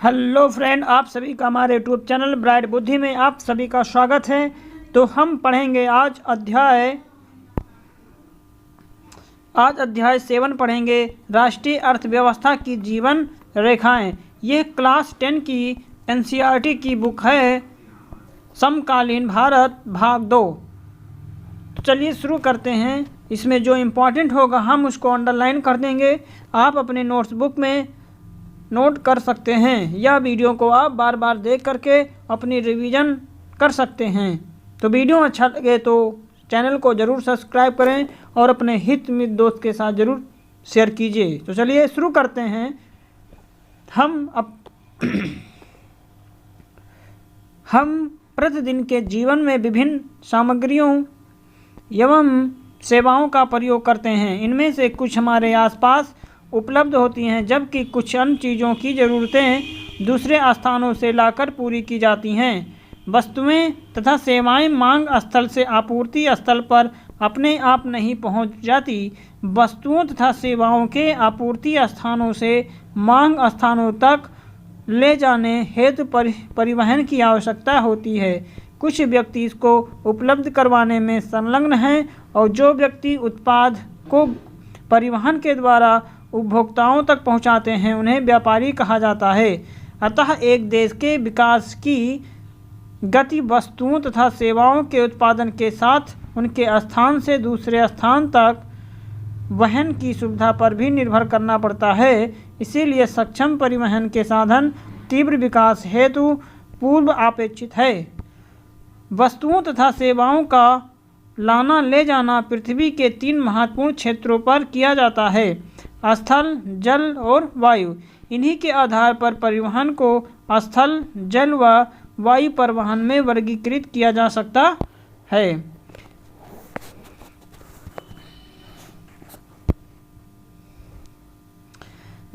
Hello friend, आप सभी का हमारे यूट्यूब चैनल ब्राइट बुद्धि में आप सभी का स्वागत है। तो हम पढ़ेंगे आज अध्याय 7 पढ़ेंगे, राष्ट्रीय अर्थव्यवस्था की जीवन रेखाएं। यह क्लास 10 की एनसीईआरटी की बुक है, समकालीन भारत भाग 2। तो चलिए शुरू करते हैं। इसमें जो इम्पोर्टेंट होगा हम उसको अंडरलाइन कर देंगे, आप अपने नोट्सबुक में नोट कर सकते हैं। यह वीडियो को आप बार बार देख करके अपनी रिवीजन कर सकते हैं। तो वीडियो अच्छा लगे तो चैनल को ज़रूर सब्सक्राइब करें और अपने हित मित्र दोस्त के साथ ज़रूर शेयर कीजिए। तो चलिए शुरू करते हैं। हम प्रतिदिन के जीवन में विभिन्न सामग्रियों एवं सेवाओं का प्रयोग करते हैं। इनमें से कुछ हमारे आसपास उपलब्ध होती हैं, जबकि कुछ अन्य चीज़ों की ज़रूरतें दूसरे स्थानों से लाकर पूरी की जाती हैं। वस्तुएं तथा सेवाएं मांग स्थल से आपूर्ति स्थल पर अपने आप नहीं पहुंच जाती। वस्तुओं तथा सेवाओं के आपूर्ति स्थानों से मांग स्थानों तक ले जाने हेतु परिवहन की आवश्यकता होती है। कुछ व्यक्ति इसको उपलब्ध करवाने में संलग्न हैं और जो व्यक्ति उत्पाद को परिवहन के द्वारा उपभोक्ताओं तक पहुंचाते हैं उन्हें व्यापारी कहा जाता है। अतः एक देश के विकास की गति वस्तुओं तथा सेवाओं के उत्पादन के साथ उनके स्थान से दूसरे स्थान तक वहन की सुविधा पर भी निर्भर करना पड़ता है। इसीलिए सक्षम परिवहन के साधन तीव्र विकास हेतु पूर्व अपेक्षित है। वस्तुओं तथा सेवाओं का लाना ले जाना पृथ्वी के 3 महत्वपूर्ण क्षेत्रों पर किया जाता है, स्थल, जल और वायु। इन्हीं के आधार पर परिवहन को स्थल, जल व वायु परिवहन में वर्गीकृत किया जा सकता है।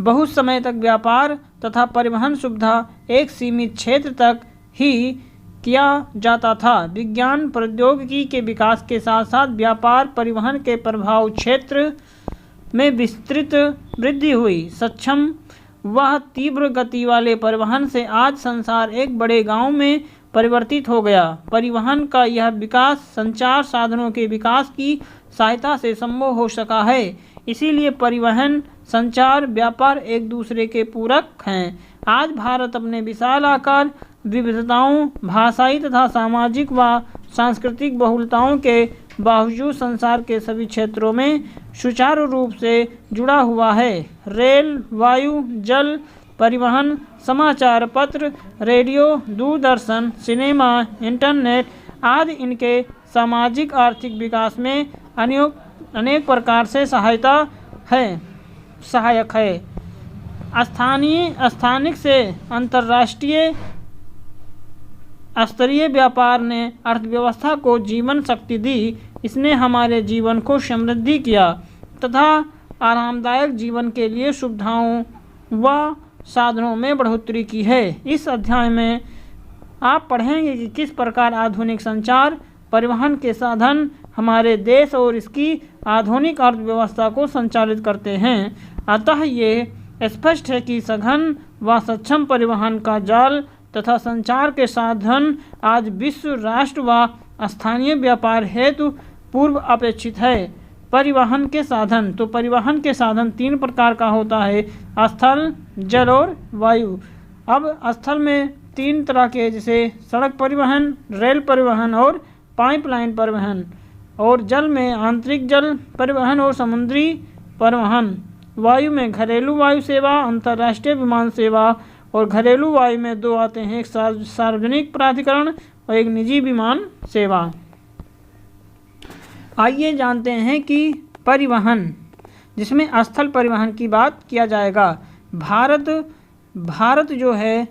बहुत समय तक व्यापार तथा परिवहन सुविधा एक सीमित क्षेत्र तक ही किया जाता था। विज्ञान प्रौद्योगिकी के विकास के साथ साथ व्यापार परिवहन के प्रभाव क्षेत्र में विस्तृत वृद्धि हुई। सक्षम वह तीव्र गति वाले परिवहन से आज संसार एक बड़े गांव में परिवर्तित हो गया। परिवहन का यह विकास संचार साधनों के विकास की सहायता से संभव हो सका है। इसीलिए परिवहन, संचार, व्यापार एक दूसरे के पूरक हैं। आज भारत अपने विशाल आकार, विविधताओं, भाषाई तथा सामाजिक व सांस्कृतिक बहुलताओं के बावजूद संसार के सभी क्षेत्रों में सुचारू रूप से जुड़ा हुआ है। रेल, वायु, जल परिवहन, समाचार पत्र, रेडियो, दूरदर्शन, सिनेमा, इंटरनेट आदि इनके सामाजिक आर्थिक विकास में अनेक प्रकार से सहायक है। स्थानिक से अंतर्राष्ट्रीय स्तरीय व्यापार ने अर्थव्यवस्था को जीवन शक्ति दी। इसने हमारे जीवन को समृद्धि किया तथा आरामदायक जीवन के लिए सुविधाओं व साधनों में बढ़ोतरी की है। इस अध्याय में आप पढ़ेंगे कि किस प्रकार आधुनिक संचार परिवहन के साधन हमारे देश और इसकी आधुनिक अर्थव्यवस्था को संचालित करते हैं। अतः ये स्पष्ट है कि सघन व सक्षम परिवहन का जाल तथा संचार के साधन आज विश्व, राष्ट्र व स्थानीय व्यापार हेतु पूर्व अपेक्षित है। परिवहन के साधन, तो परिवहन के साधन 3 प्रकार का होता है, स्थल, जल और वायु। अब स्थल में 3 तरह के, जैसे सड़क परिवहन, रेल परिवहन और पाइपलाइन परिवहन। और जल में आंतरिक जल परिवहन और समुद्री परिवहन। वायु में घरेलू वायु सेवा, अंतर्राष्ट्रीय विमान सेवा। और घरेलू वायु में 2 आते हैं, एक सार्वजनिक प्राधिकरण और एक निजी विमान सेवा। आइए जानते हैं कि परिवहन, जिसमें स्थल परिवहन की बात किया जाएगा। भारत जो है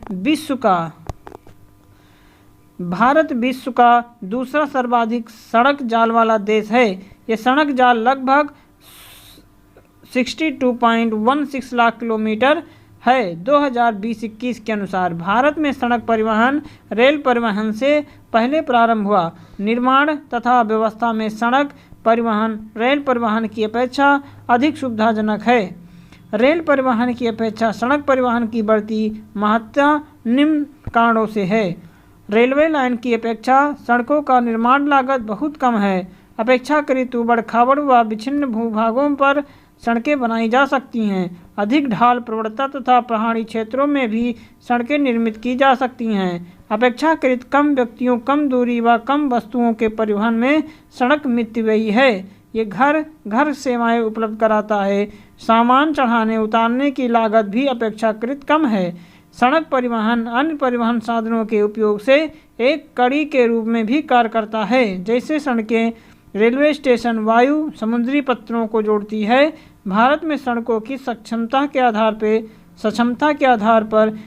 भारत विश्व का दूसरा सर्वाधिक सड़क जाल वाला देश है। ये सड़क जाल लगभग 62.16 लाख किलोमीटर है। 2020-21 के अनुसार भारत में सड़क परिवहन रेल परिवहन से पहले प्रारंभ हुआ। निर्माण तथा व्यवस्था में सड़क परिवहन रेल परिवहन की अपेक्षा अधिक सुविधाजनक है। रेल परिवहन की अपेक्षा सड़क परिवहन की बढ़ती महत्ता निम्न कारणों से है। रेलवे लाइन की अपेक्षा सड़कों का निर्माण लागत बहुत कम है। अपेक्षाकृत ऊबड़-खाबड़ व विच्छिन्न भूभागों पर सड़कें बनाई जा सकती हैं। अधिक ढाल प्रवणता तथा पहाड़ी क्षेत्रों में भी सड़कें निर्मित की जा सकती हैं। अपेक्षाकृत कम व्यक्तियों, कम दूरी व कम वस्तुओं के परिवहन में सड़क मितव्ययी है। ये घर घर सेवाएं उपलब्ध कराता है। सामान चढ़ाने उतारने की लागत भी अपेक्षाकृत कम है। सड़क परिवहन अन्य परिवहन साधनों के उपयोग से एक कड़ी के रूप में भी कार्य करता है। जैसे सड़कें रेलवे स्टेशन, वायु, समुद्री पत्रों को जोड़ती है। भारत में सड़कों की सक्षमता के आधार पर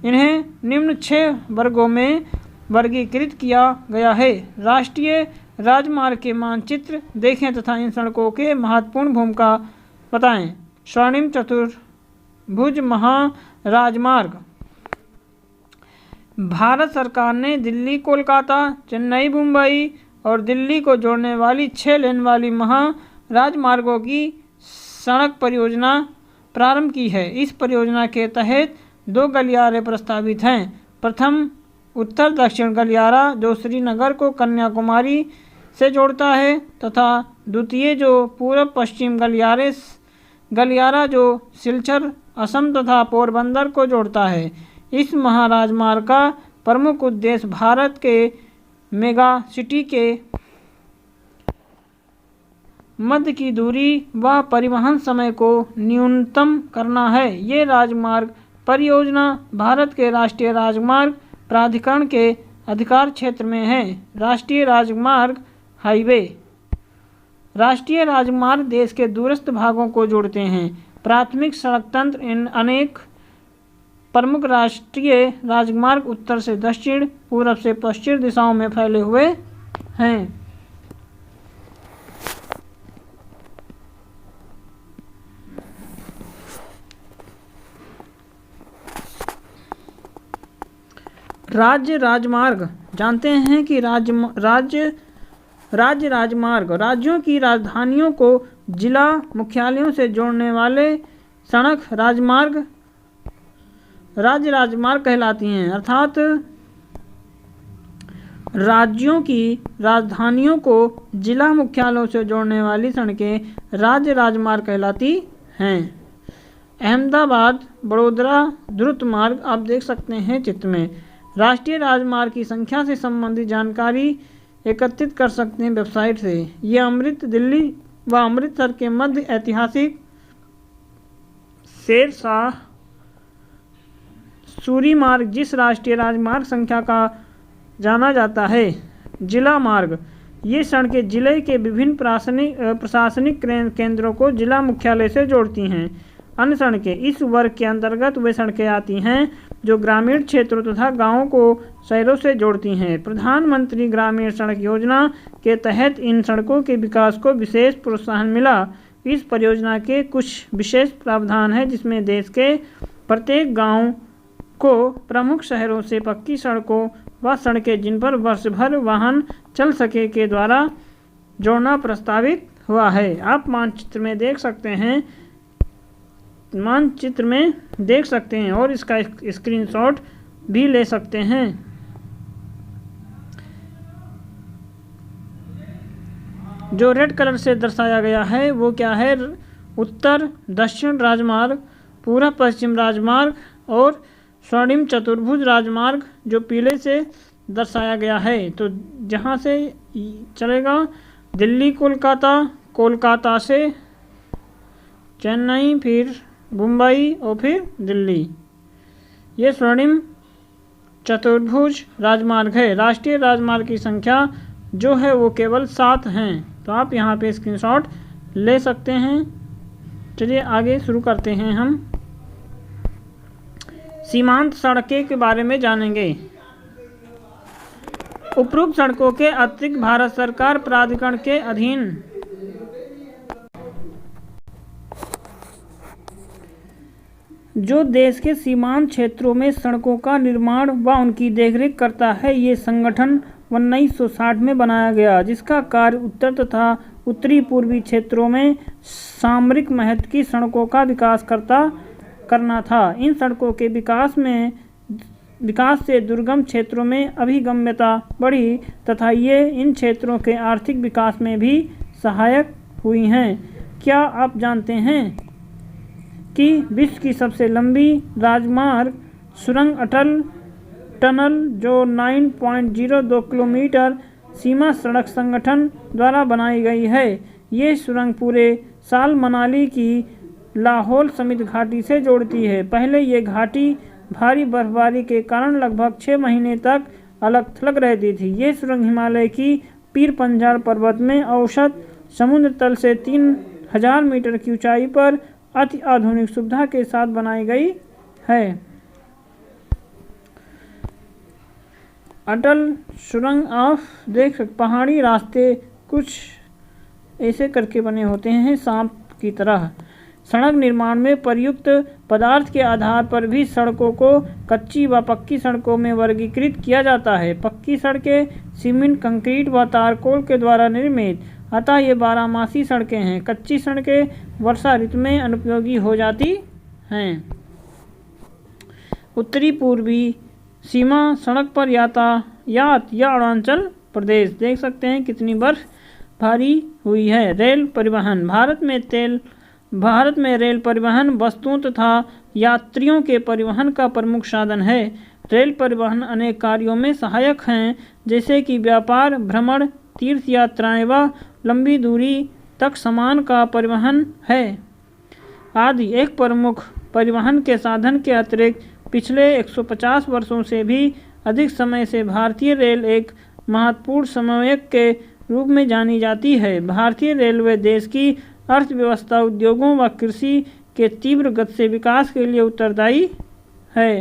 इन्हें निम्न 6 वर्गों में वर्गीकृत किया गया है। राष्ट्रीय राजमार्ग के मानचित्र देखें तथा इन सड़कों के महत्वपूर्ण भूमिका बताएं। स्वर्णिम चतुर्भुज महाराजमार्ग। भारत सरकार ने दिल्ली, कोलकाता, चेन्नई, मुंबई और दिल्ली को जोड़ने वाली 6 लेन वाली महाराजमार्गों की सड़क परियोजना प्रारंभ की है। इस परियोजना के तहत 2 गलियारे प्रस्तावित हैं। प्रथम उत्तर दक्षिण गलियारा जो श्रीनगर को कन्याकुमारी से जोड़ता है तथा द्वितीय जो पूर्व पश्चिम गलियारा जो सिलचर, असम तथा पोरबंदर को जोड़ता है। इस महाराजमार्ग का प्रमुख उद्देश्य भारत के मेगा सिटी के मध्य की दूरी व परिवहन समय को न्यूनतम करना है। ये राजमार्ग परियोजना भारत के राष्ट्रीय राजमार्ग प्राधिकरण के अधिकार क्षेत्र में है। राष्ट्रीय राजमार्ग हाईवे। राष्ट्रीय राजमार्ग देश के दूरस्थ भागों को जोड़ते हैं। प्राथमिक सड़क तंत्र इन अनेक प्रमुख राष्ट्रीय राजमार्ग उत्तर से दक्षिण, पूर्व से पश्चिम दिशाओं में फैले हुए हैं। राज्य राजमार्ग। जानते हैं कि राज्य राजमार्ग राज्यों की राजधानियों को जिला मुख्यालयों से जोड़ने वाले सड़क राज्य राजमार्ग कहलाती हैं। अर्थात राज्यों की राजधानियों को जिला मुख्यालयों से जोड़ने वाली सड़कें राज्य राजमार्ग कहलाती हैं। अहमदाबाद बड़ोदरा द्रुत मार्ग आप देख सकते हैं चित्र में। राष्ट्रीय राजमार्ग की संख्या से संबंधित जानकारी एकत्रित कर सकते हैं वेबसाइट से। ये दिल्ली व अमृतसर के मध्य ऐतिहासिक शेरशाह सूरी मार्ग जिस राष्ट्रीय राजमार्ग संख्या का जाना जाता है। जिला मार्ग। ये सड़कें जिले के विभिन्न प्रशासनिक केंद्रों को जिला मुख्यालय से जोड़ती हैं। अन्य सड़कें। इस वर्ग के अंतर्गत वे सड़कें आती हैं जो ग्रामीण क्षेत्रों तथा गांवों को शहरों से जोड़ती हैं। प्रधानमंत्री ग्रामीण सड़क योजना के तहत इन सड़कों के विकास को विशेष प्रोत्साहन मिला। इस परियोजना के कुछ विशेष प्रावधान हैं जिसमें देश के प्रत्येक गांव को प्रमुख शहरों से पक्की सड़कों व सड़कें जिन पर वर्ष भर वाहन चल सके के द्वारा जोड़ना प्रस्तावित हुआ है। आप मानचित्र में देख सकते हैं और इसका स्क्रीनशॉट भी ले सकते हैं। जो रेड कलर से दर्शाया गया है वो क्या है? उत्तर दक्षिण राजमार्ग, पूर्व पश्चिम राजमार्ग और स्वर्णिम चतुर्भुज राजमार्ग जो पीले से दर्शाया गया है। तो जहाँ से चलेगा दिल्ली कोलकाता, कोलकाता से चेन्नई, फिर मुंबई और फिर दिल्ली। ये स्वर्णिम चतुर्भुज राजमार्ग है। राष्ट्रीय राजमार्ग की संख्या जो है वो केवल 7 हैं। तो आप यहाँ पे स्क्रीनशॉट ले सकते हैं। चलिए आगे शुरू करते हैं। हम सीमांत सड़कें के बारे में जानेंगे। उपरोक्त सड़कों के अतिरिक्त भारत सरकार प्राधिकरण के अधीन जो देश के सीमांत क्षेत्रों में सड़कों का निर्माण व उनकी देखरेख करता है, ये संगठन 1960 में बनाया गया, जिसका कार्य उत्तर तथा उत्तरी पूर्वी क्षेत्रों में सामरिक महत्व की सड़कों का विकास करना था। इन सड़कों के विकास से दुर्गम क्षेत्रों में अभिगम्यता बढ़ी तथा ये इन क्षेत्रों के आर्थिक विकास में भी सहायक हुई हैं। क्या आप जानते हैं कि विश्व की सबसे लंबी राजमार्ग सुरंग अटल टनल जो 9.02 किलोमीटर सीमा सड़क संगठन द्वारा बनाई गई है। ये सुरंग पूरे साल मनाली की लाहौल समित घाटी से जोड़ती है। पहले ये घाटी भारी बर्फबारी के कारण लगभग 6 महीने तक अलग थलग रहती थी। ये सुरंग हिमालय की पीर पंजाल पर्वत में औसत समुद्र तल से 3000 मीटर की ऊंचाई पर अति आधुनिक सुविधा के साथ बनाई गई है। अटल सुरंग पहाड़ी रास्ते कुछ ऐसे करके बने होते हैं सांप की तरह। सड़क निर्माण में प्रयुक्त पदार्थ के आधार पर भी सड़कों को कच्ची व पक्की सड़कों में वर्गीकृत किया जाता है। पक्की सड़कें सीमेंट, कंक्रीट व तारकोल के द्वारा निर्मित, अतः ये 12मासी सड़कें हैं। कच्ची सड़कें वर्षा ऋतु में अनुपयोगी हो जाती हैं। उत्तरी पूर्वी सीमा सड़क पर यातायात या अरुणाचल प्रदेश देख सकते हैं कितनी बर्फ भारी हुई है। रेल परिवहन भारत में रेल परिवहन वस्तुओं तथा यात्रियों के परिवहन का प्रमुख साधन है। रेल परिवहन अनेक कार्यों में सहायक हैं, जैसे कि व्यापार, भ्रमण, तीर्थ यात्राएं व लंबी दूरी तक सामान का परिवहन है आदि। एक प्रमुख परिवहन के साधन के अतिरिक्त पिछले 150 वर्षों से भी अधिक समय से भारतीय रेल एक महत्वपूर्ण समन्वयक के रूप में जानी जाती है। भारतीय रेलवे देश की अर्थव्यवस्था, उद्योगों व कृषि के तीव्र गति से विकास के लिए उत्तरदायी है।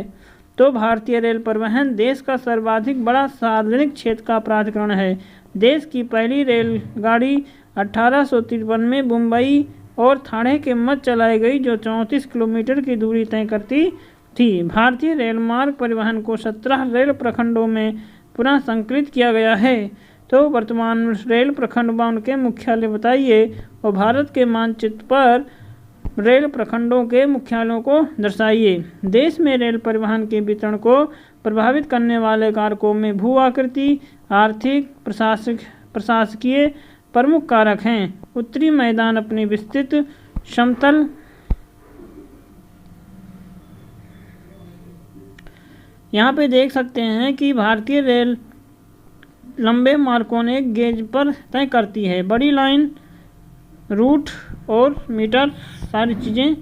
तो भारतीय रेल परिवहन देश का सर्वाधिक बड़ा सार्वजनिक क्षेत्र का प्राधिकरण है। देश की पहली रेलगाड़ी 1853 में मुंबई और ठाणे के मध्य चलाई गई, जो 34 किलोमीटर की दूरी तय करती थी। भारतीय रेल मार्ग परिवहन को 17 रेल प्रखंडों में पुनः संकलित किया गया है। तो वर्तमान रेल प्रखंड व उनके मुख्यालय बताइए और भारत के मानचित्र पर रेल प्रखंडों के मुख्यालयों को दर्शाइए। देश में रेल परिवहन के वितरण को प्रभावित करने वाले कारकों में भू आकृति, आर्थिक, प्रशासकीय प्रमुख कारक हैं। उत्तरी मैदान अपनी विस्तृत समतल यहाँ पे देख सकते हैं कि भारतीय रेल लंबे मार्गों ने गेज पर तय करती है। बड़ी लाइन, रूट और मीटर सारी चीज़ें।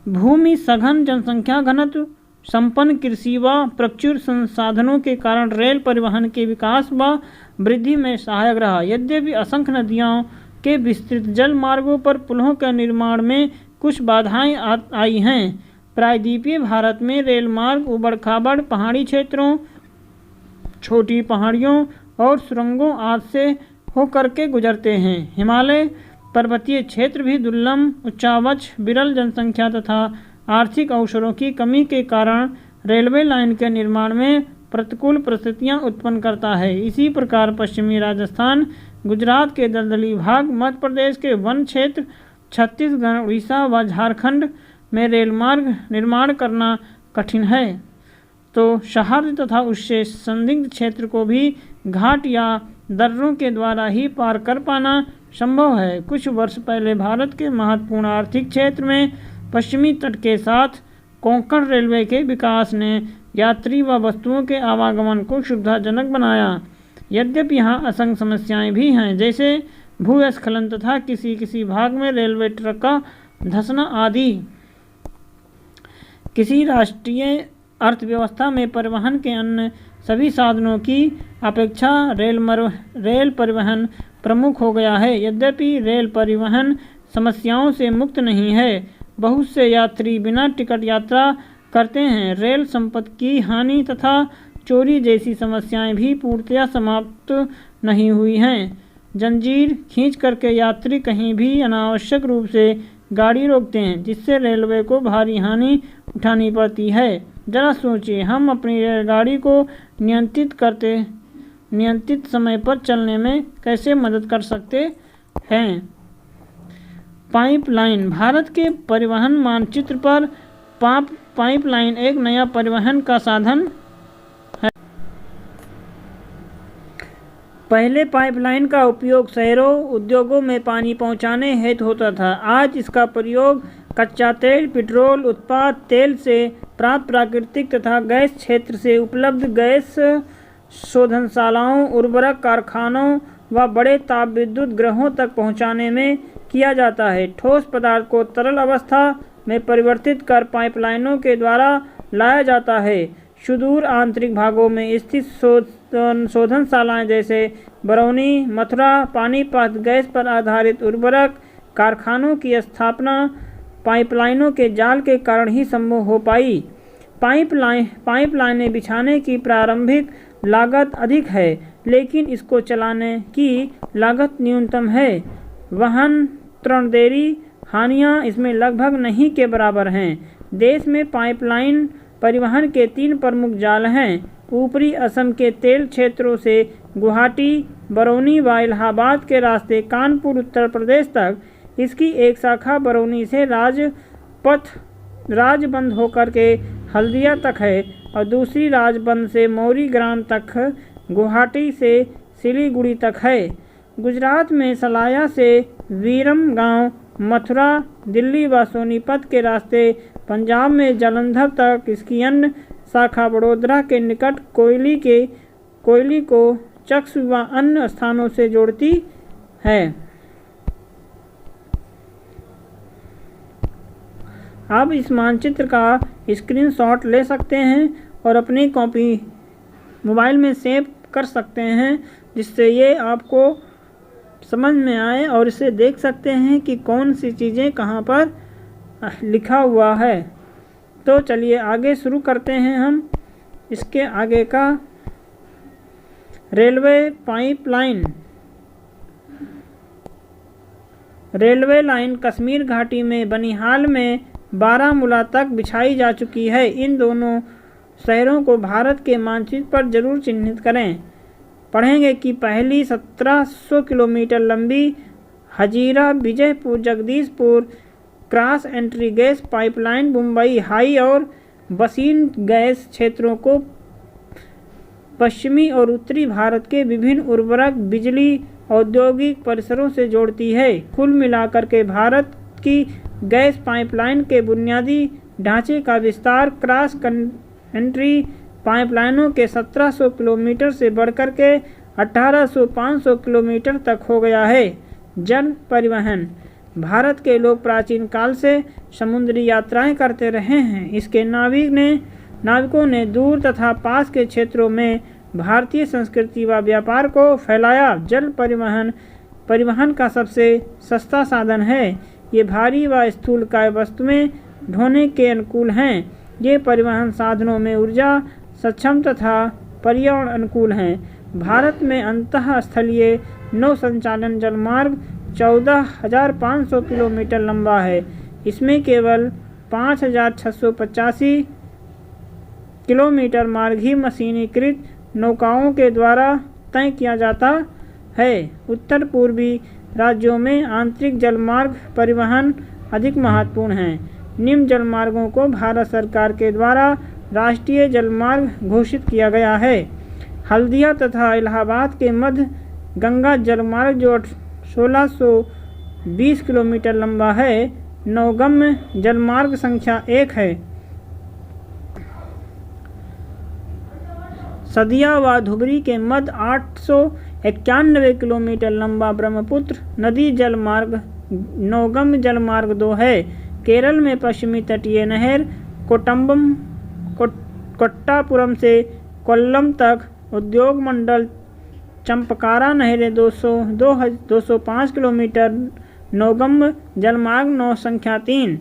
भूमि सघन जनसंख्या घनत्व, संपन्न कृषि व प्रचुर संसाधनों के कारण रेल परिवहन के विकास व वृद्धि में सहायक रहा। यद्यपि असंख्य नदियों के विस्तृत जल मार्गों पर पुलों के निर्माण में कुछ बाधाएं आई हैं। प्रायद्वीपीय भारत में रेल मार्ग उबड़-खाबड़ पहाड़ी क्षेत्रों, छोटी पहाड़ियों और सुरंगों आदि से होकर के गुजरते हैं। हिमालय पर्वतीय क्षेत्र भी दुर्लभ, उच्चावच, विरल जनसंख्या तथा आर्थिक अवसरों की कमी के कारण रेलवे लाइन के निर्माण में प्रतिकूल परिस्थितियां उत्पन्न करता है। इसी प्रकार पश्चिमी राजस्थान, गुजरात के दलदली भाग, मध्य प्रदेश के वन क्षेत्र, छत्तीसगढ़, उड़ीसा व झारखंड में रेल मार्ग निर्माण करना कठिन है। तो शहर तथा उससे संदिग्ध क्षेत्र को भी घाट या दर्रों के द्वारा ही पार कर पाना संभव है। कुछ वर्ष पहले भारत के महत्वपूर्ण आर्थिक क्षेत्र में पश्चिमी तट के साथ कोंकण रेलवे के विकास ने यात्री व वस्तुओं के आवागमन को सुविधाजनक बनाया। यद्यपि यहाँ असंख्य समस्याएं भी हैं, जैसे भूस्खलन तथा किसी भाग में रेलवे ट्रैक का धंसना आदि। किसी राष्ट्रीय अर्थव्यवस्था में परिवहन के अन्य सभी साधनों की अपेक्षा रेल परिवहन प्रमुख हो गया है। यद्यपि रेल परिवहन समस्याओं से मुक्त नहीं है। बहुत से यात्री बिना टिकट यात्रा करते हैं। रेल संपत्ति की हानि तथा चोरी जैसी समस्याएं भी पूर्णतया समाप्त नहीं हुई हैं। जंजीर खींच करके यात्री कहीं भी अनावश्यक रूप से गाड़ी रोकते हैं, जिससे रेलवे को भारी हानि उठानी पड़ती है। जरा सोचिए, हम अपनी रेलगाड़ी को नियंत्रित समय पर चलने में कैसे मदद कर सकते हैं। पाइपलाइन। भारत के परिवहन मानचित्र पर पाइपलाइन एक नया परिवहन का साधन है। पहले पाइपलाइन का उपयोग शहरों, उद्योगों में पानी पहुंचाने हेतु होता था। आज इसका प्रयोग कच्चा तेल, पेट्रोल उत्पाद, तेल से प्राप्त प्राकृतिक तथा गैस क्षेत्र से उपलब्ध गैस शोधनशालाओं, उर्वरक कारखानों व बड़े ताप विद्युत गृहों तक पहुंचाने में किया जाता है। ठोस पदार्थ को तरल अवस्था में परिवर्तित कर पाइपलाइनों के द्वारा लाया जाता है। सुदूर आंतरिक भागों में स्थित शोधनशालाएं जैसे बरौनी, मथुरा, पानीपत गैस पर आधारित उर्वरक कारखानों की स्थापना पाइपलाइनों के जाल के कारण ही संभव हो पाई। पाइपलाइनें बिछाने की प्रारंभिक लागत अधिक है, लेकिन इसको चलाने की लागत न्यूनतम है। वहन, त्वरण, हानियां इसमें लगभग नहीं के बराबर हैं। देश में पाइपलाइन परिवहन के 3 प्रमुख जाल हैं। ऊपरी असम के तेल क्षेत्रों से गुवाहाटी, बरौनी व इलाहाबाद के रास्ते कानपुर उत्तर प्रदेश तक। इसकी एक शाखा बरौनी से राजबंद होकर के हल्दिया तक है और दूसरी राजबंद से मौरी ग्राम तक, गुवाहाटी से सिलीगुड़ी तक है। गुजरात में सलाया से वीरम गांव, मथुरा, दिल्ली व सोनीपत के रास्ते, पंजाब में जालंधर तक। इसकी अन्य शाखा बड़ोदरा के निकट कोयली को चक्स व अन्य स्थानों से जोड़ती है। आप इस मानचित्र का स्क्रीनशॉट ले सकते हैं और अपनी कॉपी मोबाइल में सेव कर सकते हैं, जिससे ये आपको समझ में आए और इसे देख सकते हैं कि कौन सी चीज़ें कहाँ पर लिखा हुआ है। तो चलिए आगे शुरू करते हैं हम इसके आगे का। Railway pipeline. Railway line Kashmir घाटी में बनिहाल में बारामूला तक बिछाई जा चुकी है। इन दोनों शहरों को भारत के मानचित्र पर जरूर चिन्हित करें। पढ़ेंगे कि पहली 1700 किलोमीटर लंबी Hazira Vijaypur Jagdishpur cross entry gas pipeline Mumbai high और बसीन गैस क्षेत्रों को पश्चिमी और उत्तरी भारत के विभिन्न उर्वरक, बिजली, औद्योगिक परिसरों से जोड़ती है। कुल मिलाकर के भारत की गैस पाइपलाइन के बुनियादी ढांचे का विस्तार क्रॉस एंट्री पाइपलाइनों के 1700 किलोमीटर से बढ़कर के 1800-500 किलोमीटर तक हो गया है। जल परिवहन। भारत के लोग प्राचीन काल से समुद्री यात्राएं करते रहे हैं। इसके नाविकों ने दूर तथा पास के क्षेत्रों में भारतीय संस्कृति व व्यापार को फैलाया। जल परिवहन का सबसे सस्ता साधन है। ये भारी व स्थूलकाय वस्तुएं ढोने के अनुकूल हैं। ये परिवहन साधनों में ऊर्जा सक्षम तथा पर्यावरण अनुकूल हैं। भारत में अंतः स्थलीय नौ संचालन जलमार्ग 14,500 किलोमीटर लंबा है। इसमें केवल 5,685 किलोमीटर मार्ग ही मशीनीकृत नौकाओं के द्वारा तय किया जाता है। उत्तर पूर्वी राज्यों में आंतरिक जलमार्ग परिवहन अधिक महत्वपूर्ण है। निम्न जलमार्गों को भारत सरकार के द्वारा राष्ट्रीय जलमार्ग घोषित किया गया है। हल्दिया तथा इलाहाबाद के मध्य गंगा जलमार्ग जो 1620 किलोमीटर लंबा है, नौगम्य जलमार्ग संख्या 1 है। सदिया व धुबरी के मध्य 891 किलोमीटर लंबा ब्रह्मपुत्र नदी जलमार्ग नौगम्य जलमार्ग 2 है। केरल में पश्चिमी तटीय नहर कोट्टापुरम से कोल्लम तक, उद्योग मंडल चंपकारा नहरें 205 किलोमीटर, नौगम्य जलमार्ग 9 संख्या 3,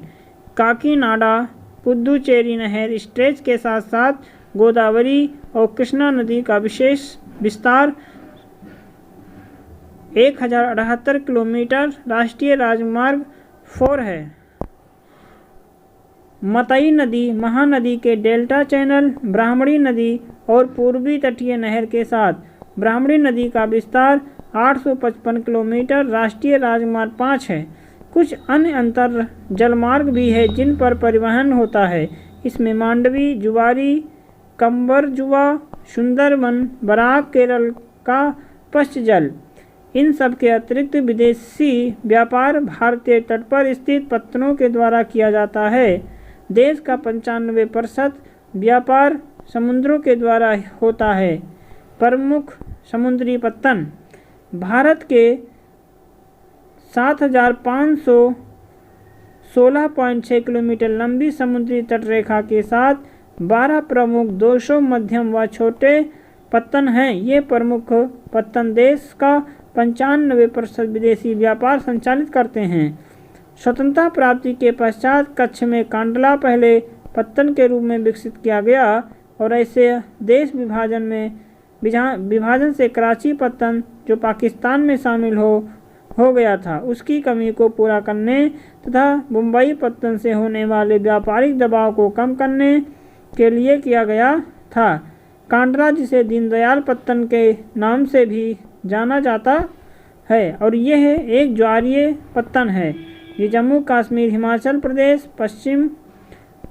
काकीनाडा पुदुचेरी नहर स्ट्रेच के साथ साथ गोदावरी और कृष्णा नदी का विशेष विस्तार 1078 किलोमीटर राष्ट्रीय राजमार्ग 4 है। मतई नदी महानदी के डेल्टा चैनल, ब्राह्मणी नदी और पूर्वी तटीय नहर के साथ ब्राह्मणी नदी का विस्तार 855 किलोमीटर। राष्ट्रीय राजमार्ग 5 है। कुछ अन्य अंतर जलमार्ग भी है जिन पर परिवहन होता है। इसमें मांडवी, जुवारी, कंबरजुआ, सुंदरबन, बराक, केरल का पश्चजल। इन सब के अतिरिक्त विदेशी व्यापार भारतीय तट पर स्थित पत्तनों के द्वारा किया जाता है। देश का 95% व्यापार समुद्रों के द्वारा होता है। प्रमुख समुद्री पत्तन भारत के 7516.6 किलोमीटर लंबी समुद्री तटरेखा के साथ 12 प्रमुख 200 मध्यम व छोटे पत्तन हैं। ये प्रमुख पत्तन देश का 95% विदेशी व्यापार संचालित करते हैं। स्वतंत्रता प्राप्ति के पश्चात कच्छ में कांडला पहले पत्तन के रूप में विकसित किया गया और ऐसे देश विभाजन से कराची पत्तन जो पाकिस्तान में शामिल हो गया था, उसकी कमी को पूरा करने तथा मुंबई पत्तन से होने वाले व्यापारिक दबाव को कम करने के लिए किया गया था। कांडला, जिसे दीनदयाल पत्तन के नाम से भी जाना जाता है, और यह एक ज्वारीय पत्तन है। ये जम्मू कश्मीर, हिमाचल प्रदेश,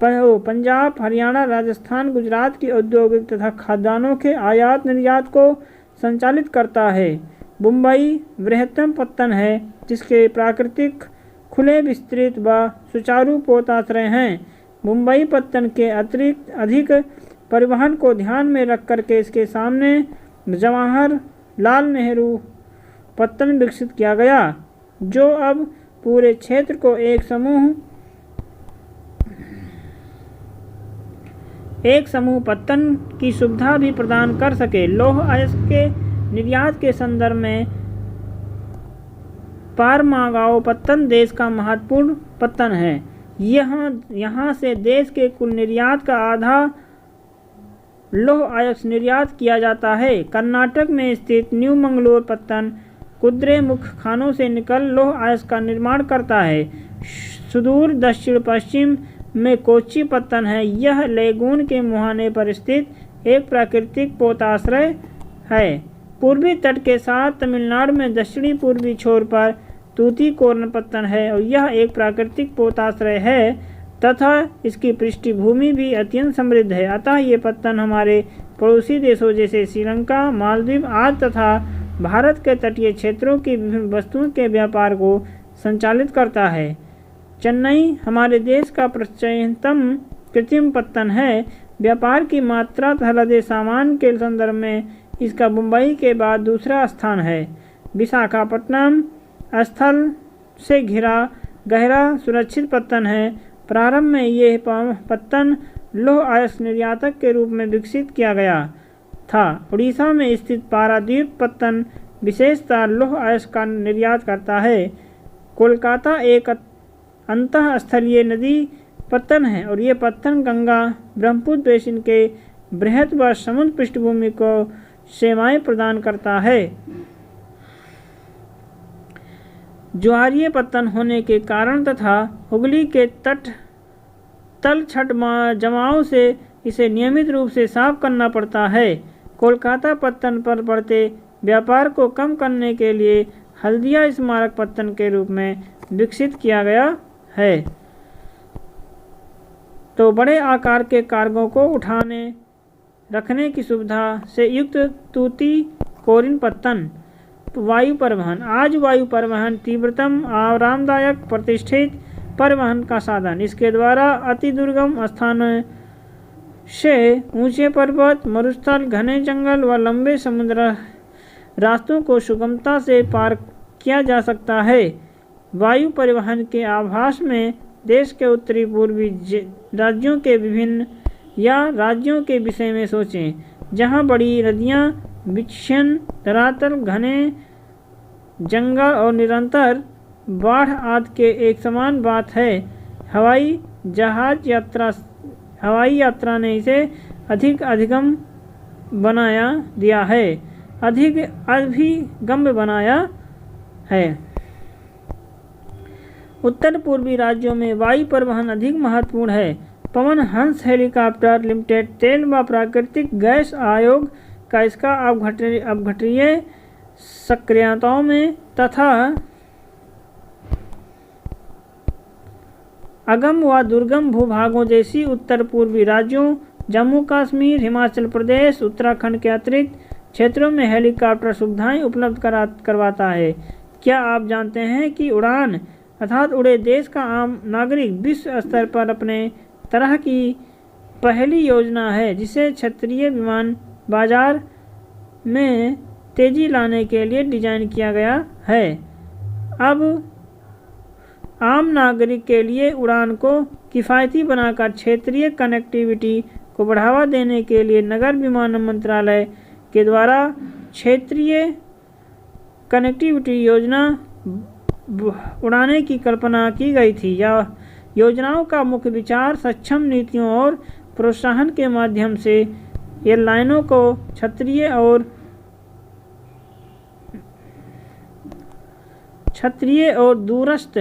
पंजाब, हरियाणा, राजस्थान, गुजरात की औद्योगिक तथा खाद्यान्नों के आयात निर्यात को संचालित करता है। मुंबई बृहत्तम पत्तन है जिसके प्राकृतिक खुले, विस्तृत व सुचारू पोताश्रय हैं। मुंबई पत्तन के अतिरिक्त अधिक परिवहन को ध्यान में रख करके इसके सामने जवाहरलाल नेहरू पत्तन विकसित किया गया, जो अब पूरे क्षेत्र को एक समूह पत्तन की सुविधा भी प्रदान कर सके। लौह अयस्क के निर्यात के संदर्भ में पारमागांव पत्तन देश का महत्वपूर्ण पत्तन है। यहाँ से देश के कुल निर्यात का आधा लौह अयस्क निर्यात किया जाता है। कर्नाटक में स्थित न्यू मंगलोर पत्तन कुद्रेमुख खानों से निकल लौह अयस्क का निर्माण करता है। सुदूर दक्षिण पश्चिम में कोच्चि पत्तन है। यह लेगून के मुहाने पर स्थित एक प्राकृतिक पोताश्रय है। पूर्वी तट के साथ तमिलनाडु में दक्षिणी पूर्वी छोर पर तूतीकोरन पत्तन है और यह एक प्राकृतिक पोताश्रय है तथा इसकी पृष्ठभूमि भी अत्यंत समृद्ध है। अतः ये पत्तन हमारे पड़ोसी देशों जैसे श्रीलंका, मालदीव आदि तथा भारत के तटीय क्षेत्रों की विभिन्न वस्तुओं के व्यापार को संचालित करता है। चेन्नई हमारे देश का प्राचीनतम कृत्रिम पत्तन है। व्यापार की मात्रा तथा लदे सामान के संदर्भ में इसका मुंबई के बाद दूसरा स्थान है। विशाखापट्टनम स्थल से घिरा गहरा सुरक्षित पत्तन है। प्रारंभ में यह पत्तन लौह अयस्क निर्यातक के रूप में विकसित किया गया था। उड़ीसा में स्थित पारादीप पत्तन विशेषतः लौह अयस्क का निर्यात करता है। कोलकाता एक अंतः स्थलीय नदी पत्तन है और ये पत्तन गंगा ब्रह्मपुत्र बेसिन के बृहत व समुद्र पृष्ठभूमि को सेवाएं प्रदान करता है। ज्वारीय पत्तन होने के कारण तथा हुगली के तल छठ जमाव से इसे नियमित रूप से साफ करना पड़ता है। कोलकाता पत्तन पर बढ़ते व्यापार को कम करने के लिए हल्दिया स्मारक पत्तन के रूप में विकसित किया गया है। तो बड़े आकार के कार्गो को उठाने रखने की सुविधा से युक्त तूतीकोरिन पत्तन। वायु परिवहन। आज वायु परिवहन तीव्रतम, आरामदायक, प्रतिष्ठित परिवहन का साधन। इसके द्वारा अति दुर्गम स्थानों से ऊंचे पर्वत, मरुस्थल, घने जंगल व लंबे समुद्र रास्तों को सुगमता से पार किया जा सकता है। वायु परिवहन के आभास में देश के उत्तरी पूर्वी राज्यों के विभिन्न राज्यों के विषय में सोचें, जहां बड़ी नदियां, विच्छिन्न धरातल, घने जंगल और निरंतर बाढ़ आदि के एक समान बात है। हवाई यात्रा ने इसे अधिक अभिगम्य बनाया है। उत्तर पूर्वी राज्यों में वायु परिवहन अधिक महत्वपूर्ण है। पवन हंस हेलीकॉप्टर लिमिटेड तेल व प्राकृतिक गैस आयोग का इसका अपघट्य सक्रियताओं में तथा अगम व दुर्गम भूभागों जैसी उत्तर पूर्वी राज्यों जम्मू कश्मीर, हिमाचल प्रदेश, उत्तराखंड के अतिरिक्त क्षेत्रों में हेलीकॉप्टर सुविधाएं उपलब्ध करवाता है। क्या आप जानते हैं कि उड़ान अर्थात उड़े देश का आम नागरिक विश्व स्तर पर अपने तरह की पहली योजना है जिसे क्षेत्रीय विमान बाजार में तेजी लाने के लिए डिजाइन किया गया है। अब आम नागरिक के लिए उड़ान को किफ़ायती बनाकर क्षेत्रीय कनेक्टिविटी को बढ़ावा देने के लिए नगर विमानन मंत्रालय के द्वारा क्षेत्रीय कनेक्टिविटी योजना उड़ाने की कल्पना की गई थी। यह योजनाओं का मुख्य विचार सक्षम नीतियों और प्रोत्साहन के माध्यम से एयरलाइनों को क्षेत्रीय और दूरस्थ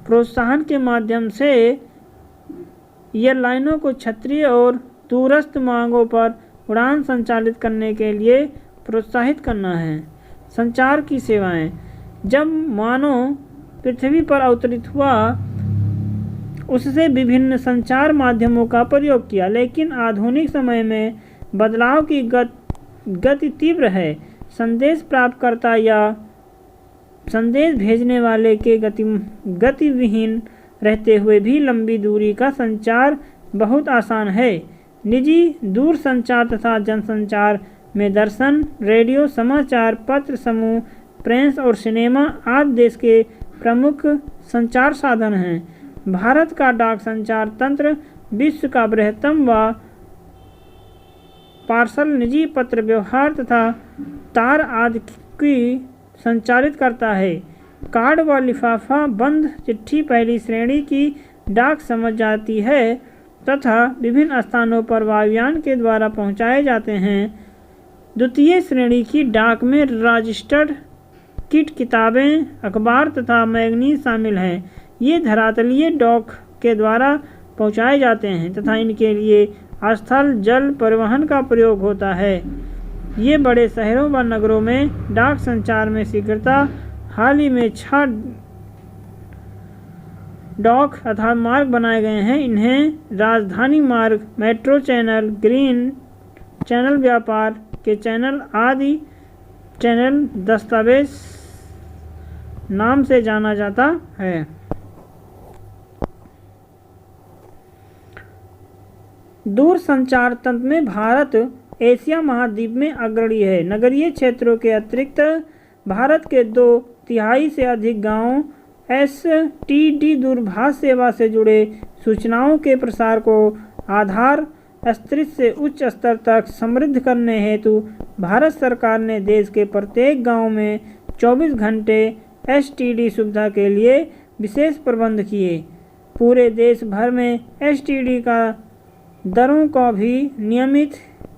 प्रोत्साहन के माध्यम से एयरलाइनों को क्षेत्रीय और दूरस्थ मार्गों पर उड़ान संचालित करने के लिए प्रोत्साहित करना है। संचार की सेवाएं। जब मानव पृथ्वी पर अवतरित हुआ उससे विभिन्न संचार माध्यमों का प्रयोग किया, लेकिन आधुनिक समय में बदलाव की गति तीव्र है। संदेश प्राप्तकर्ता या संदेश भेजने वाले के गतिविहीन रहते हुए भी लंबी दूरी का संचार बहुत आसान है। निजी दूर संचार तथा जनसंचार में दर्शन, रेडियो, समाचार पत्र समूह, प्रेस और सिनेमा आदि देश के प्रमुख संचार साधन हैं। भारत का डाक संचार तंत्र विश्व का बृहत्तम व पार्सल निजी पत्र व्यवहार तथा तार आदि की संचालित करता है। कार्ड व लिफाफा बंद चिट्ठी पहली श्रेणी की डाक समझ जाती है तथा विभिन्न स्थानों पर वायुयान के द्वारा पहुंचाए जाते हैं। द्वितीय श्रेणी की डाक में रजिस्टर्ड किट, किताबें, अखबार तथा मैगजीन शामिल हैं। ये धरातलीय डाक के द्वारा पहुंचाए जाते हैं तथा इनके लिए स्थल जल परिवहन का प्रयोग होता है। ये बड़े शहरों व नगरों में डाक संचार में शीघ्रता। हाल ही में 6 डाक अर्थात मार्ग बनाए गए हैं। इन्हें राजधानी मार्ग, मेट्रो चैनल, ग्रीन चैनल, व्यापार के चैनल आदि चैनल दस्तावेज नाम से जाना जाता है। दूर संचार तंत्र में भारत एशिया महाद्वीप में अग्रणी है। नगरीय क्षेत्रों के अतिरिक्त भारत के 2/3 से अधिक गांव एसटीडी दूरभाष सेवा से जुड़े सूचनाओं के प्रसार को आधार स्तर से उच्च स्तर तक समृद्ध करने हेतु भारत सरकार ने देश के प्रत्येक गांव में 24 घंटे एसटीडी सुविधा के लिए विशेष प्रबंध किए। पूरे देश भर में एसटीडी का दरों का भी नियमित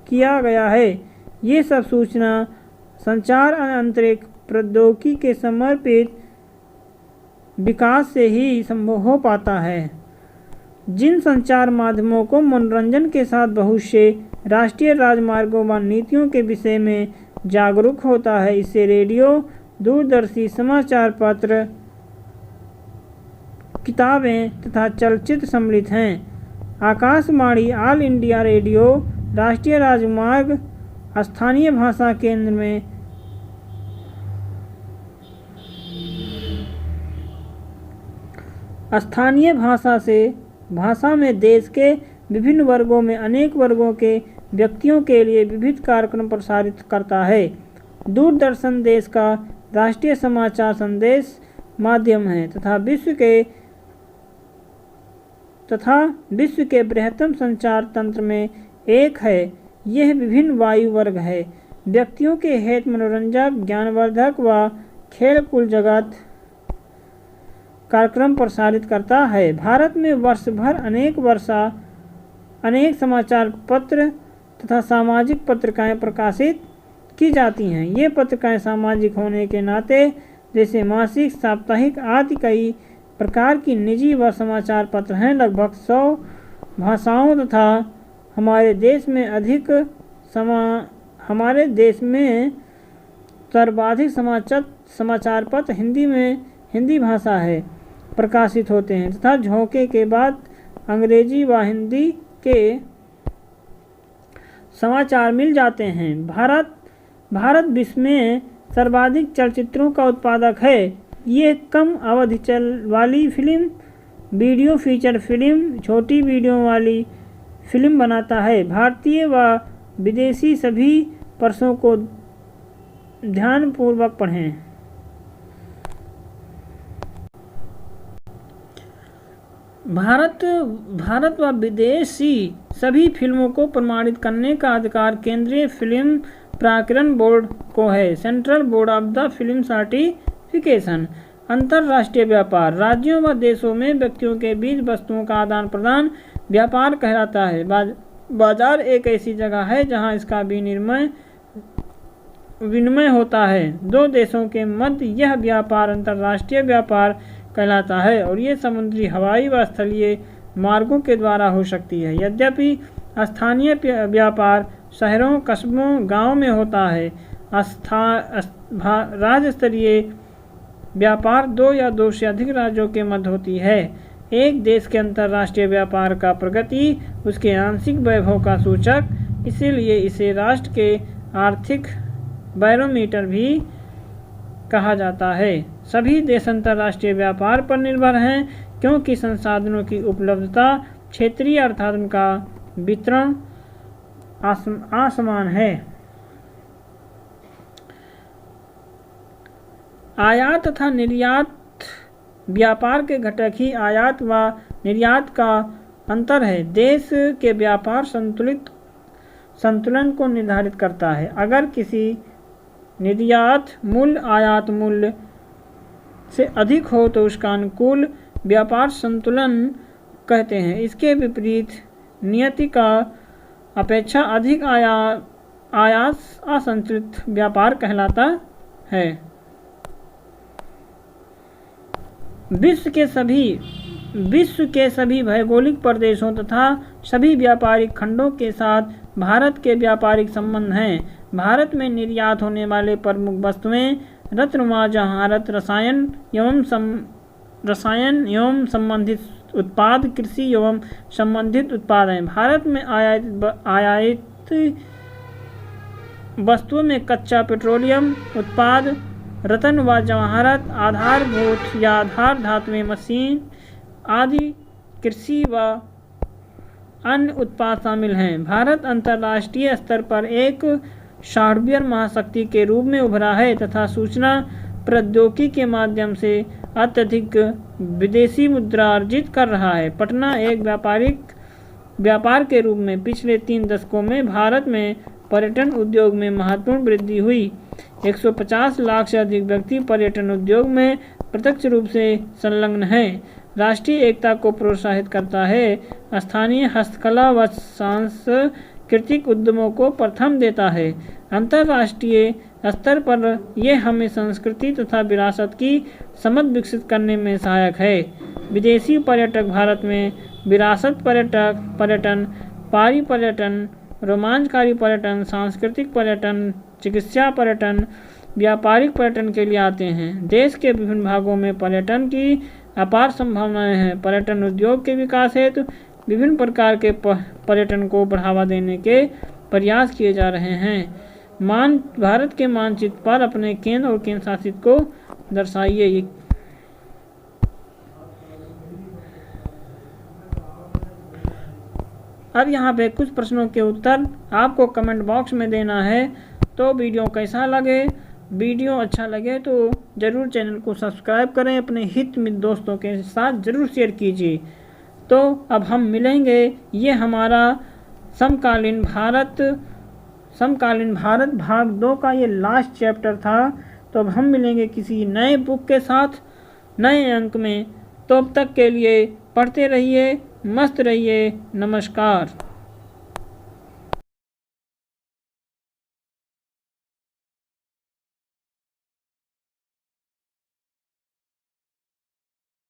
किया गया है। ये सब सूचना संचार अंतरिक्ष प्रौद्योगिकी के समर्पित विकास से ही संभव हो पाता है। जिन संचार माध्यमों को मनोरंजन के साथ बहुत से राष्ट्रीय राजमार्गों व नीतियों के विषय में जागरूक होता है, इससे रेडियो, दूरदर्शी, समाचार पत्र, किताबें तथा चलचित्र सम्मिलित हैं। आकाशवाणी, ऑल इंडिया रेडियो, राष्ट्रीय राजमार्ग, स्थानीय भाषा केंद्र में स्थानीय भाषा में देश के विभिन्न वर्गों में अनेक वर्गों के व्यक्तियों के लिए विविध कार्यक्रम प्रसारित करता है। दूरदर्शन देश का राष्ट्रीय समाचार संदेश माध्यम है तथा विश्व के बृहत्तम संचार तंत्र में एक है। यह विभिन्न वायु वर्ग है। व्यक्तियों के हित, मनोरंजक, ज्ञानवर्धक व खेलकूद जगत कार्यक्रम प्रसारित करता है। भारत में वर्ष भर अनेक समाचार पत्र तथा सामाजिक पत्रिकाएं प्रकाशित की जाती हैं। ये पत्रिकाएं सामाजिक होने के नाते जैसे मासिक, साप्ताहिक आदि कई प्रकार की निजी व समाचार पत्र हैं। लगभग 100 भाषाओं तथा हमारे देश में सर्वाधिक समाचार पत्र हिंदी भाषा है प्रकाशित होते हैं तथा झोंके के बाद अंग्रेजी व हिंदी के समाचार मिल जाते हैं। भारत विश्व में सर्वाधिक चलचित्रों का उत्पादक है। ये कम अवधि वाली फिल्म, वीडियो फीचर फिल्म, छोटी वीडियो वाली फिल्म बनाता है। भारतीय व विदेशी सभी प्रश्नों को ध्यानपूर्वक पढ़ें। भारत व विदेशी सभी फिल्मों को प्रमाणित करने का अधिकार केंद्रीय फिल्म प्राधिकरण बोर्ड को है, central board of the film certification. अंतर्राष्ट्रीय व्यापार राज्यों व देशों में व्यक्तियों के बीच वस्तुओं का आदान प्रदान व्यापार कहलाता है। बाजार एक ऐसी जगह है जहां इसका विनिमय होता है। दो देशों के मध्य यह व्यापार अंतर्राष्ट्रीय व्यापार कहलाता है और ये समुद्री, हवाई व स्थलीय मार्गों के द्वारा हो सकती है। यद्यपि स्थानीय व्यापार शहरों, कस्बों, गांवों में होता है। राज्य स्तरीय व्यापार दो या दो से अधिक राज्यों के मध्य होती है। एक देश के अंतर्राष्ट्रीय व्यापार का प्रगति उसके आंशिक वैभव का सूचक, इसीलिए इसे राष्ट्र के आर्थिक बैरोमीटर भी कहा जाता है। सभी देश अंतर्राष्ट्रीय व्यापार पर निर्भर हैं क्योंकि संसाधनों की उपलब्धता क्षेत्रीय अर्थात उनका वितरण असमान है। आयात तथा निर्यात व्यापार के घटक ही आयात व निर्यात का अंतर है। देश के व्यापार संतुलन को निर्धारित करता है। अगर किसी निर्यात मूल्य आयात मूल्य से अधिक हो तो उसका अनुकूल व्यापार संतुलन कहते हैं। इसके विपरीत नियति का अपेक्षा अधिक आयात असंतुलित व्यापार कहलाता है। विश्व के सभी भौगोलिक प्रदेशों तथा सभी व्यापारिक खंडों के साथ भारत के व्यापारिक संबंध हैं। भारत में निर्यात होने वाले प्रमुख वस्तुएं रत्न जहारत, रसायन एवं संबंधित उत्पाद, कृषि एवं संबंधित उत्पाद हैं। भारत में आयातित वस्तुओं में कच्चा पेट्रोलियम उत्पाद, रत्न व जवाहरात, आधारभूत या आधार धातुएं, मशीन आदि, कृषि व अन्य उत्पाद शामिल हैं। भारत अंतर्राष्ट्रीय स्तर पर एक सॉफ्टवेयर महाशक्ति के रूप में उभरा है तथा सूचना प्रौद्योगिकी के माध्यम से अत्यधिक विदेशी मुद्रा अर्जित कर रहा है। पटना एक व्यापार के रूप में पिछले 3 दशकों में भारत में पर्यटन उद्योग में महत्वपूर्ण वृद्धि हुई। 150 लाख से अधिक व्यक्ति पर्यटन उद्योग में प्रत्यक्ष रूप से संलग्न हैं। राष्ट्रीय एकता को प्रोत्साहित करता है। स्थानीय हस्तकला व सांस्कृतिक उद्यमों को प्राथमिकता देता है। अंतर्राष्ट्रीय स्तर पर यह हमें संस्कृति तथा विरासत की समझ विकसित करने में सहायक है। विदेशी पर्यटक भारत में विरासत पर्यटन, पारी पर्यटन, रोमांचकारी पर्यटन, सांस्कृतिक पर्यटन, चिकित्सा पर्यटन, व्यापारिक पर्यटन के लिए आते हैं। देश के विभिन्न भागों में पर्यटन की अपार संभावनाएं हैं। पर्यटन उद्योग के विकास हेतु विभिन्न प्रकार के पर्यटन को बढ़ावा देने के प्रयास किए जा रहे हैं। भारत के मानचित्र पर अपने केंद्र और केंद्र शासित को दर्शाइए। अब यहाँ पे कुछ प्रश्नों के उत्तर आपको कमेंट बॉक्स में देना है। तो वीडियो कैसा लगे, वीडियो अच्छा लगे तो ज़रूर चैनल को सब्सक्राइब करें, अपने हित मित्र दोस्तों के साथ ज़रूर शेयर कीजिए। तो अब हम मिलेंगे, ये हमारा समकालीन भारत भाग 2 का ये लास्ट चैप्टर था। तो अब हम मिलेंगे किसी नए बुक के साथ नए अंक में। तो अब तक के लिए पढ़ते रहिए, मस्त रहिए। नमस्कार।